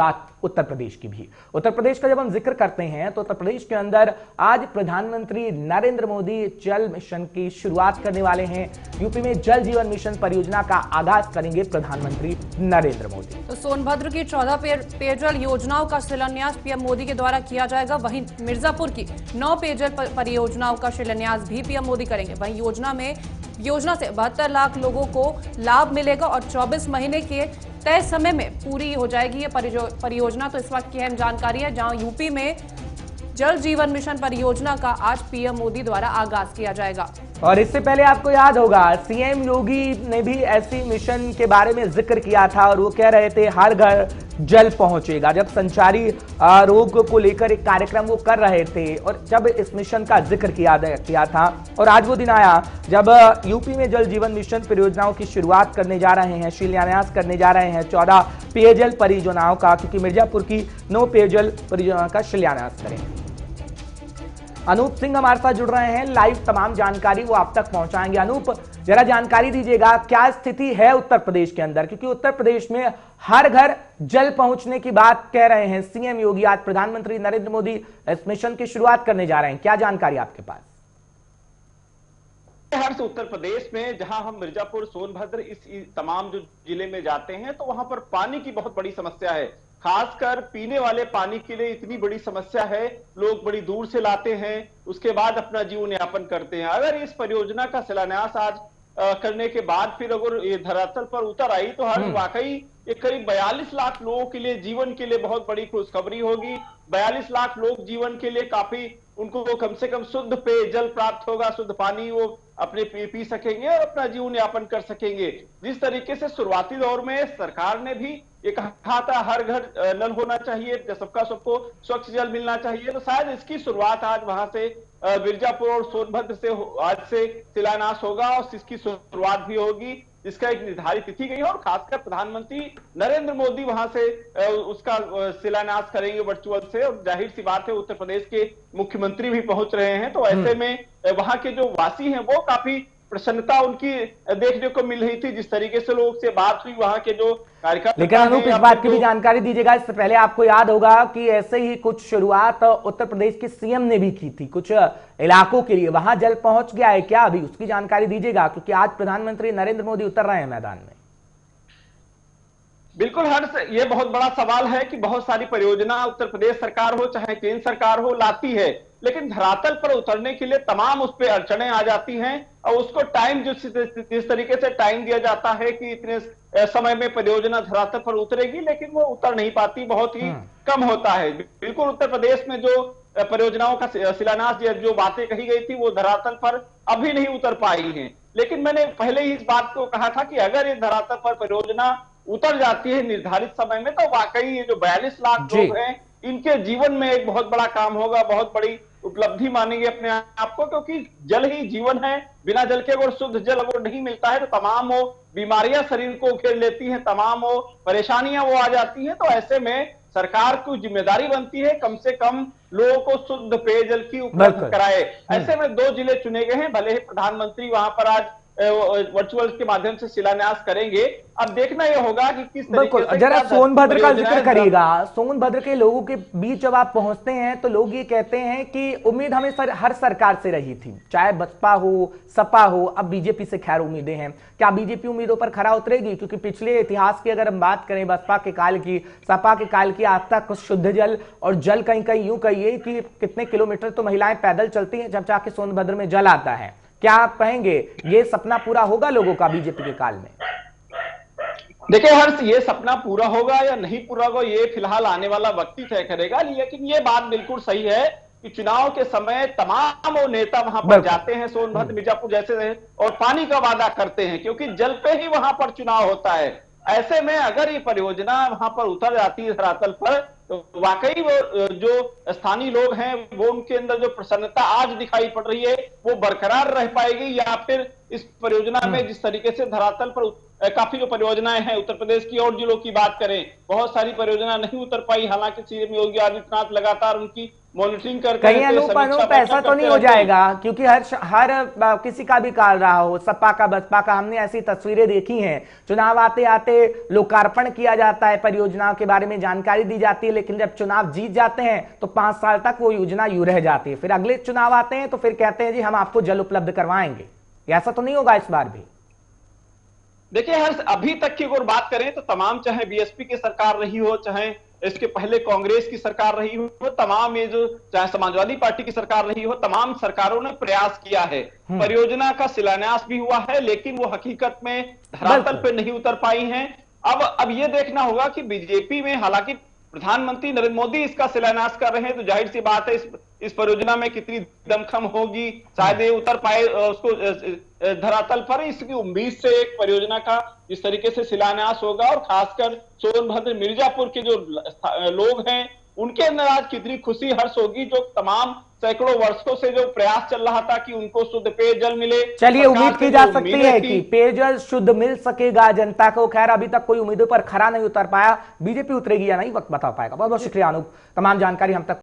बात उत्तर प्रदेश की भी। उत्तर प्रदेश का जब हम जिक्र करते हैं तो उत्तर प्रदेश के अंदर आज प्रधानमंत्री नरेंद्र मोदी जल मिशन की शुरुआत करने वाले हैं। यूपी में जल जीवन मिशन परियोजना का आगाज करेंगे प्रधानमंत्री नरेंद्र मोदी। तो सोनभद्र की 14 पेयजल योजनाओं का शिलान्यास पीएम मोदी के द्वारा किया जाएगा। वहीं मिर्जापुर की 9 पेयजल परियोजनाओं का शिलान्यास भी पीएम मोदी करेंगे। वहीं योजना से 72 लाख लोगों को लाभ मिलेगा और 24 महीने के तय समय में पूरी हो जाएगी ये परियोजना। तो इस वक्त की अहम जानकारी है, जहां यूपी में जल जीवन मिशन परियोजना का आज पीएम मोदी द्वारा आगाज किया जाएगा। और इससे पहले आपको याद होगा सीएम योगी ने भी ऐसी मिशन के बारे में जिक्र किया था और वो कह रहे थे हर घर जल पहुंचेगा, जब संचारी रोग को लेकर एक कार्यक्रम वो कर रहे थे और जब इस मिशन का जिक्र किया था। और आज वो दिन आया जब यूपी में जल जीवन मिशन परियोजनाओं की शुरुआत करने जा रहे हैं, शिलान्यास करने जा रहे हैं 14 पेयजल परियोजनाओं का, क्योंकि मिर्जापुर की 9 पेयजल परियोजनाओं का शिलान्यास करेंगे। अनूप सिंह हमारे साथ जुड़ रहे हैं, लाइव तमाम जानकारी वो आप तक पहुंचाएंगे। अनूप, जरा जानकारी दीजिएगा क्या स्थिति है उत्तर प्रदेश के अंदर, क्योंकि उत्तर प्रदेश में हर घर जल पहुंचने की बात कह रहे हैं सीएम योगी। आज प्रधानमंत्री नरेंद्र मोदी इस मिशन की शुरुआत करने जा रहे हैं, क्या जानकारी आपके पास? हर उत्तर प्रदेश में जहां हम मिर्जापुर, सोनभद्र, इस तमाम जो जिले में जाते हैं तो वहां पर पानी की बहुत बड़ी समस्या है। खासकर पीने वाले पानी के लिए इतनी बड़ी समस्या है, लोग बड़ी दूर से लाते हैं, उसके बाद अपना जीवन यापन करते हैं। अगर इस परियोजना का शिलान्यास आज करने के बाद फिर अगर ये धरातल पर उतर आई तो हर वाकई ये करीब 42 लाख लोगों के लिए, जीवन के लिए बहुत बड़ी खुशखबरी होगी। 42 लाख लोग जीवन के लिए काफी, उनको कम से कम शुद्ध पेयजल प्राप्त होगा, शुद्ध पानी वो अपने पी सकेंगे और अपना जीवन यापन कर सकेंगे। जिस तरीके से शुरुआती दौर में सरकार ने भी ये कहा था हर घर नल होना चाहिए, सबको स्वच्छ जल मिलना चाहिए, तो शायद इसकी शुरुआत आज वहां से मिर्जापुर और सोनभद्र से आज से शिलान्यास होगा और इसकी शुरुआत भी होगी, जिसका एक निर्धारित तिथि गई है। और खासकर प्रधानमंत्री नरेंद्र मोदी वहां से उसका शिलान्यास करेंगे वर्चुअल से, और जाहिर सी बात है उत्तर प्रदेश के मुख्यमंत्री भी पहुंच रहे हैं, तो ऐसे में वहां के जो वासी हैं वो काफी प्रसन्नता उनकी देखने को मिल रही थी, जिस तरीके से लोग से बात हुई वहां के जो कार्यकर्ता। लेकिन अनूप, इस बात की भी जानकारी दीजिएगा, इससे पहले आपको याद होगा कि ऐसे ही कुछ शुरुआत उत्तर प्रदेश के सीएम ने भी की थी कुछ इलाकों के लिए, वहां जल पहुंच गया है क्या अभी, उसकी जानकारी दीजिएगा, क्योंकि आज प्रधानमंत्री नरेंद्र मोदी उतर रहे हैं मैदान में। बिल्कुल हर्ष, ये बहुत बड़ा सवाल है कि बहुत सारी परियोजना उत्तर प्रदेश सरकार हो चाहे केंद्र सरकार हो लाती है, लेकिन धरातल पर उतरने के लिए तमाम उस पर अड़चने आ जाती हैं और उसको टाइम जिस तरीके से टाइम दिया जाता है कि इतने समय में परियोजना धरातल पर उतरेगी, लेकिन वो उतर नहीं पाती, बहुत ही कम होता है। बिल्कुल उत्तर प्रदेश में जो परियोजनाओं का शिलान्यास जो बातें कही गई थी वो धरातल पर अभी नहीं उतर पाई हैं। लेकिन मैंने पहले ही इस बात को कहा था कि अगर ये धरातल पर परियोजना उतर जाती है निर्धारित समय में तो वाकई ये जो 42 लाख लोग हैं इनके जीवन में एक बहुत बड़ा काम होगा, बहुत बड़ी उपलब्धि मानेंगे अपने आप को, क्योंकि जल ही जीवन है। बिना जल के अगर शुद्ध जल अगर नहीं मिलता है तो तमाम वो बीमारियां शरीर को घेर लेती हैं, तमाम वो परेशानियां वो आ जाती हैं। तो ऐसे में सरकार की जिम्मेदारी बनती है कम से कम लोगों को शुद्ध पेयजल की उपलब्ध कराए। ऐसे में 2 जिले चुने गए हैं, भले ही प्रधानमंत्री वहां पर आज वर्चुअल के माध्यम से शिलान्यास करेंगे। अब देखना यह होगा कि किस तरीके से। जरा सोनभद्र का जिक्र करिएगा, सोनभद्र के लोगों के बीच जब आप पहुंचते हैं तो लोग ये कहते हैं कि उम्मीद हमें हर सरकार से रही थी, चाहे बसपा हो सपा हो, अब बीजेपी से खैर उम्मीदें हैं, क्या बीजेपी उम्मीदों पर खरा उतरेगी? क्योंकि पिछले इतिहास की अगर हम बात करें बसपा के काल की, सपा के काल की, आज तक शुद्ध जल और जल कहीं कहीं यूं कहिए कि कितने किलोमीटर तो महिलाएं पैदल चलती हैं जब जाके सोनभद्र में जल आता है। क्या आप कहेंगे ये सपना पूरा होगा लोगों का बीजेपी के काल में? देखिए हर्ष, ये सपना पूरा होगा या नहीं पूरा होगा ये फिलहाल आने वाला वक्त ही तय करेगा, लेकिन ये बात बिल्कुल सही है कि चुनाव के समय तमाम वो नेता वहां पर जाते हैं सोनभद्र, मिर्जापुर जैसे, और पानी का वादा करते हैं, क्योंकि जल पे ही वहां पर चुनाव होता है। ऐसे में अगर ये परियोजना वहां पर उतर जाती है धरातल पर तो वाकई वो जो स्थानीय लोग हैं वो उनके अंदर जो प्रसन्नता आज दिखाई पड़ रही है वो बरकरार रह पाएगी या फिर इस परियोजना में जिस तरीके से धरातल पर काफी जो परियोजनाएं हैं उत्तर प्रदेश की और जिलों की बात करें, बहुत सारी परियोजना नहीं उतर पाई। हालांकि सीएम योगी आदित्यनाथ लगातार उनकी मॉनिटरिंग करते कहीं रहते, अनूप ऐसा तो नहीं हो जाएगा, क्योंकि हर किसी का भी काल रहा हो, सपा का बसपा का, हमने ऐसी तस्वीरें देखी हैं, चुनाव आते आते लोकार्पण किया जाता है, परियोजनाओं के बारे में जानकारी दी जाती है, लेकिन जब चुनाव जीत जाते हैं तो 5 साल तक वो योजना यूं रह जाती है, फिर अगले चुनाव आते हैं तो फिर कहते हैं जी हम आपको जल उपलब्ध करवाएंगे। ऐसा तो नहीं होगा इस बार भी? देखिए, हर अभी तक की अगर बात करें तो तमाम, चाहे बीएसपी की सरकार रही हो, चाहे इसके पहले कांग्रेस की सरकार रही हो, तमाम ये जो चाहे समाजवादी पार्टी की सरकार रही हो, तमाम सरकारों ने प्रयास किया है। परियोजना का शिलान्यास भी हुआ है, लेकिन वो हकीकत में धरातल पे नहीं उतर पाई हैं। अब ये देखना होगा कि बीजेपी में, हालांकि प्रधानमंत्री नरेंद्र मोदी इसका शिलान्यास कर रहे हैं, तो जाहिर सी बात है इस परियोजना में कितनी दमखम होगी, शायद ये उतर पाए उसको धरातल पर। इसकी उम्मीद से एक परियोजना का इस तरीके से शिलान्यास होगा, और खासकर सोनभद्र मिर्जापुर के जो लोग हैं उनके अंदर आज कितनी खुशी हर्ष होगी, जो तमाम सैकड़ों वर्षों से जो प्रयास चल रहा था कि उनको शुद्ध पेयजल मिले। चलिए, उम्मीद की जा सकती है कि पेयजल शुद्ध मिल सकेगा जनता को। खैर अभी तक कोई उम्मीदों पर खरा नहीं उतर पाया, बीजेपी उतरेगी या नहीं वक्त बता पाएगा। बहुत बहुत शुक्रिया अनूप, तमाम जानकारी हम तक